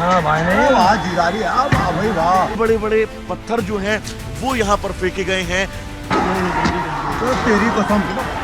भाई नहीं भाई वाह। बड़े बड़े पत्थर जो हैं वो यहाँ पर फेंके गए हैं। तो तेरी कसम।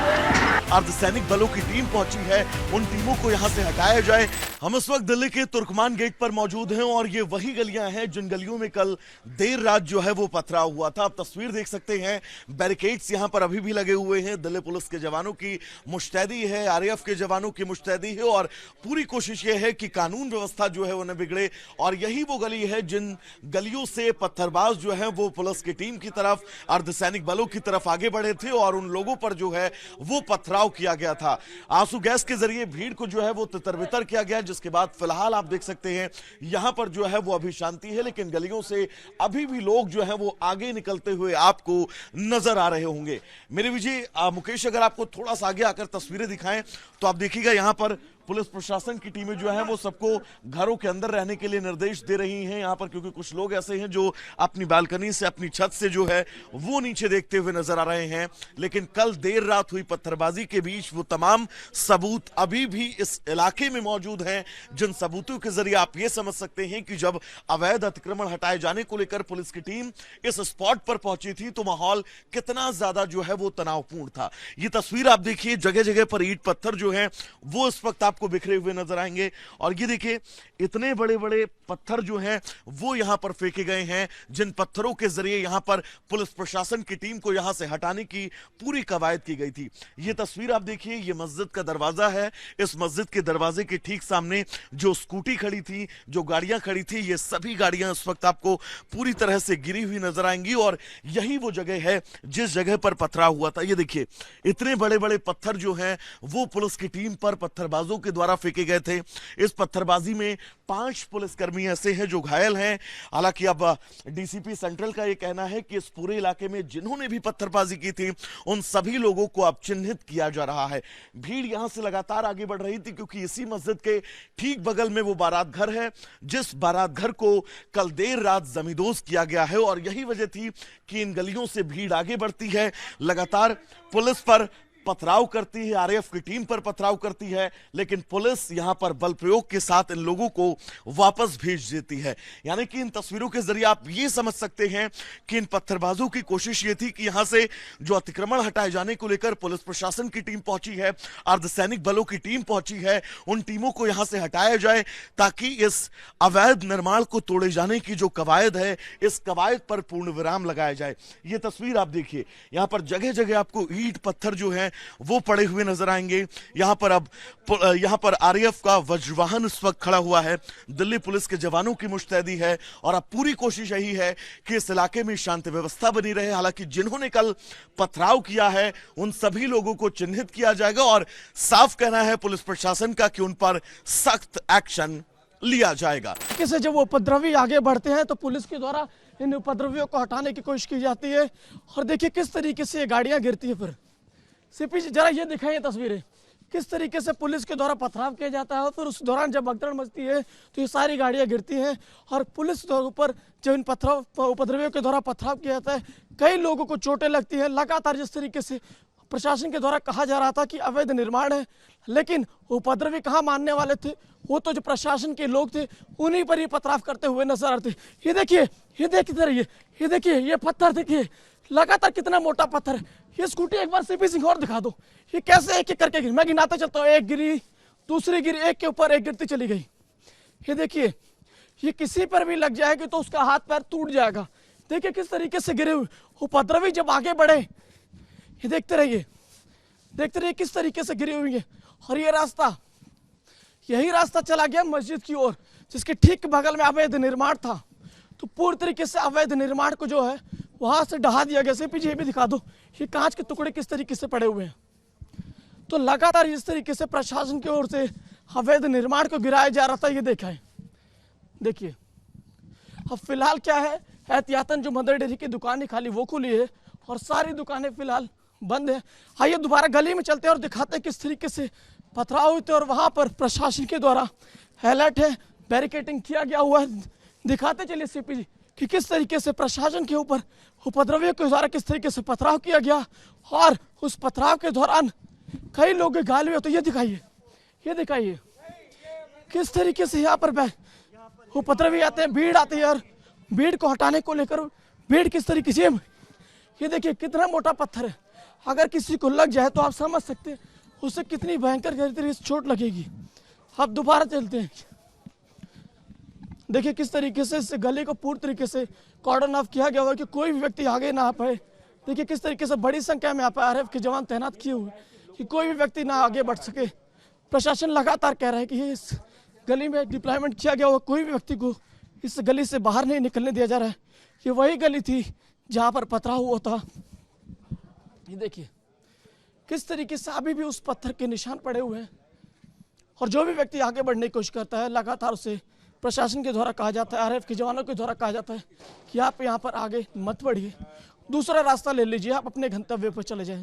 अर्धसैनिक बलों की टीम पहुंची है, उन टीमों को यहां से हटाया जाए। हम इस वक्त दिल्ली के तुर्कमान गेट पर मौजूद हैं और ये वही गलियां हैं जिन गलियों में कल देर रात जो है वो पथराव हुआ था। आप तस्वीर देख सकते हैं, बैरिकेड्स यहां पर अभी भी लगे हुए हैं। दिल्ली पुलिस के जवानों की मुस्तैदी है, आरएएफ के जवानों की मुस्तैदी है और पूरी कोशिश ये है कि कानून व्यवस्था जो है वो न बिगड़े। और यही वो गली है जिन गलियों से पत्थरबाज जो है वो पुलिस की टीम की तरफ, अर्धसैनिक बलों की तरफ आगे बढ़े थे और उन लोगों पर जो है वो पथराव किया गया था। आंसू गैस के जरिए भीड़ को जो है वो तितर-बितर किया गया, जिसके बाद फिलहाल आप देख सकते हैं यहां पर जो है वो अभी शांति है, लेकिन गलियों से अभी भी लोग जो है वो आगे निकलते हुए आपको नजर आ रहे होंगे। मेरे विजय मुकेश, अगर आपको थोड़ा सा आगे आकर तस्वीरें दिखाएं तो आप देखिएगा यहां पर पुलिस प्रशासन की टीमें जो है वो सबको घरों के अंदर रहने के लिए निर्देश दे रही हैं यहां पर, क्योंकि कुछ लोग ऐसे हैं जो अपनी बालकनी से, अपनी छत से जो है वो नीचे देखते हुए नजर आ रहे हैं। लेकिन कल देर रात हुई पत्थरबाजी के बीच वो तमाम सबूत अभी भी इस इलाके में मौजूद हैं, जिन सबूतों के जरिए आप ये समझ सकते हैं कि जब अवैध अतिक्रमण हटाए जाने को लेकर पुलिस की टीम इस स्पॉट पर पहुंची थी तो माहौल कितना ज्यादा जो है वो तनावपूर्ण था। ये तस्वीर आप देखिए, जगह जगह पर ईंट पत्थर जो है वो इस वक्त आपको बिखरे हुए नजर आएंगे। और ये देखिए, इतने बड़े बड़े पत्थर जो हैं वो यहां पर फेंके गए हैं, जिन पत्थरों के जरिए यहां पर पुलिस प्रशासन की टीम को यहां से हटाने की पूरी कवायद की गई थी। ये तस्वीर आप देखिए, ये मस्जिद का दरवाजा है। इस मस्जिद के दरवाजे के ठीक सामने जो स्कूटी खड़ी थी, जो गाड़ियां खड़ी थी, ये सभी गाड़ियां इस वक्त आपको पूरी तरह से गिरी हुई नजर आएंगी। और यही वो जगह है जिस जगह पर पथराव हुआ था। ये देखिए, इतने बड़े बड़े पत्थर जो हैं वो पुलिस की टीम पर पत्थरबाजों के द्वारा फेंके गए थे। इस पत्थरबाजी में 5 पुलिसकर्मी ऐसे हैं जो घायल हैं। हालांकि अब डीसीपी सेंट्रल का यह कहना है कि इस पूरे इलाके में जिन्होंने भी पत्थरबाजी की थी उन सभी लोगों को अब चिन्हित किया जा रहा है। भीड़ यहां से लगातार आगे बढ़ रही थी क्योंकि इसी मस्जिद के ठीक बगल में वो बारात घर है, जिस बारात घर को कल देर रात जमींदोज किया गया है। और यही वजह थी कि इन गलियों से भीड़ आगे बढ़ती है, लगातार पुलिस पर पथराव करती है, आरएएफ की टीम पर पथराव करती है, लेकिन पुलिस यहां पर बल प्रयोग के साथ इन लोगों को वापस भेज देती है। यानी कि इन तस्वीरों के जरिए आप ये समझ सकते हैं कि इन पत्थरबाजों की कोशिश ये थी कि यहां से जो अतिक्रमण हटाए जाने को लेकर पुलिस प्रशासन की टीम पहुंची है, अर्धसैनिक बलों की टीम पहुंची है, उन टीमों को यहां से हटाया जाए ताकि इस अवैध निर्माण को तोड़े जाने की जो कवायद है, इस कवायद पर पूर्ण विराम लगाया जाए। ये तस्वीर आप देखिए, यहां पर जगह जगह आपको ईंट पत्थर जो है वो पड़े हुए नजर आएंगे। यहां पर आरएएफ का वज्रवाहन इस वक्त खड़ा हुआ है, दिल्ली पुलिस के जवानों की मुस्तैदी है और अब पूरी कोशिश यही है कि इस इलाके में शांति व्यवस्था बनी रहे। हालांकि जिन्होंने कल पथराव किया है उन सभी लोगों को चिन्हित किया जाएगा और साफ कहना है पुलिस प्रशासन का कि उन पर सख्त एक्शन लिया जाएगा। से जब उपद्रवी आगे बढ़ते हैं तो पुलिस के द्वारा इन उपद्रवियों को हटाने की कोशिश की जाती है। और देखिए किस तरीके से ये गाड़ियां गिरती है। फिर सीपी जी जरा ये दिखाइए तस्वीरें, किस तरीके से पुलिस के द्वारा पथराव किया जाता है। और फिर उस दौरान जब भगदड़ मचती है तो ये सारी गाड़ियां गिरती हैं और पुलिस के ऊपर जब इन उपद्रवियों के द्वारा पथराव किया जाता है कई लोगों को चोटें लगती हैं। लगातार जिस तरीके से प्रशासन के द्वारा कहा जा रहा था कि अवैध निर्माण है, लेकिन उपद्रवी कहाँ मानने वाले थे, वो तो जो प्रशासन के लोग थे उन्हीं पर ही पथराव करते हुए नजर आते। ये देखिए, ये देखते रहिए, ये देखिए, ये पत्थर देखिए, लगातार कितना मोटा पत्थर है। ये स्कूटी एक बार सीपी सिंह और दिखा दो, ये कैसे एक एक करके गिरी। मैं गिनाता चलता हूँ, एक गिरी, दूसरी गिरी, एक के ऊपर एक गिरती चली गई। ये देखिए, ये किसी पर भी लग जाएगी तो उसका हाथ पैर टूट जाएगा। देखिए किस तरीके से गिरे हुए। उपद्रवी जब आगे बढ़े, ये देखते रहिए, देखते रहिए किस तरीके से गिरी हुई है। और ये रास्ता, यही रास्ता चला गया मस्जिद की ओर, जिसके ठीक बगल में अवैध निर्माण था। तो पूरी तरीके से अवैध निर्माण को जो है वहां से ढहा दिया गया। सीपी जी भी दिखा दो, ये कांच के टुकड़े किस तरीके से पड़े हुए हैं। तो लगातार इस तरीके से प्रशासन की ओर से अवैध निर्माण को गिराया जा रहा था। ये देखा है, देखिए अब फिलहाल क्या है, एहतियातन जो मदर डेयरी की दुकानें खाली वो खुली है और सारी दुकानें फिलहाल बंद है। आइए दोबारा गली में चलते हैं और दिखाते हैं किस तरीके से पथराव हुए थे और वहां पर प्रशासन के द्वारा अलर्ट है, बैरिकेडिंग किया गया हुआ है। दिखाते चलिए सीपी जी कि किस तरीके से प्रशासन के ऊपर उपद्रवियों के द्वारा किस तरीके से पथराव किया गया और उस पथराव के दौरान कई लोग घायल हुए। तो ये दिखाइए, ये दिखाइए किस तरीके से यहाँ पर उपद्रवी आते हैं, भीड़ आती है और भीड़ को हटाने को लेकर भीड़ किस तरीके से, ये देखिए कितना मोटा पत्थर है, अगर किसी को लग जाए तो आप समझ सकते हैं उसे कितनी भयंकर तरीके से चोट लगेगी। अब दोबारा चलते हैं, देखिए किस तरीके से इस गली को पूरी तरीके से कॉर्डन ऑफ किया गया हुआ कि कोई भी व्यक्ति आगे ना आ पाए। देखिए किस तरीके से बड़ी संख्या में यहाँ पर आरएफ के जवान तैनात किए हुए कि कोई भी व्यक्ति ना आगे बढ़ सके। प्रशासन लगातार कह रहा है कि ये इस गली में डिप्लॉयमेंट किया गया हुआ, कोई भी व्यक्ति को इस गली से बाहर नहीं निकलने दिया जा रहा है। ये वही गली थी जहाँ पर पथराव हुआ था। ये देखिए किस तरीके से अभी भी उस पत्थर के निशान पड़े हुए हैं और जो भी व्यक्ति आगे बढ़ने की कोशिश करता है लगातार उसे प्रशासन के द्वारा कहा जाता है, आरएफ के जवानों के द्वारा कहा जाता है कि आप यहाँ पर आगे मत बढ़िए, दूसरा रास्ता ले लीजिए, आप अपने गंतव्य पर चले जाएं।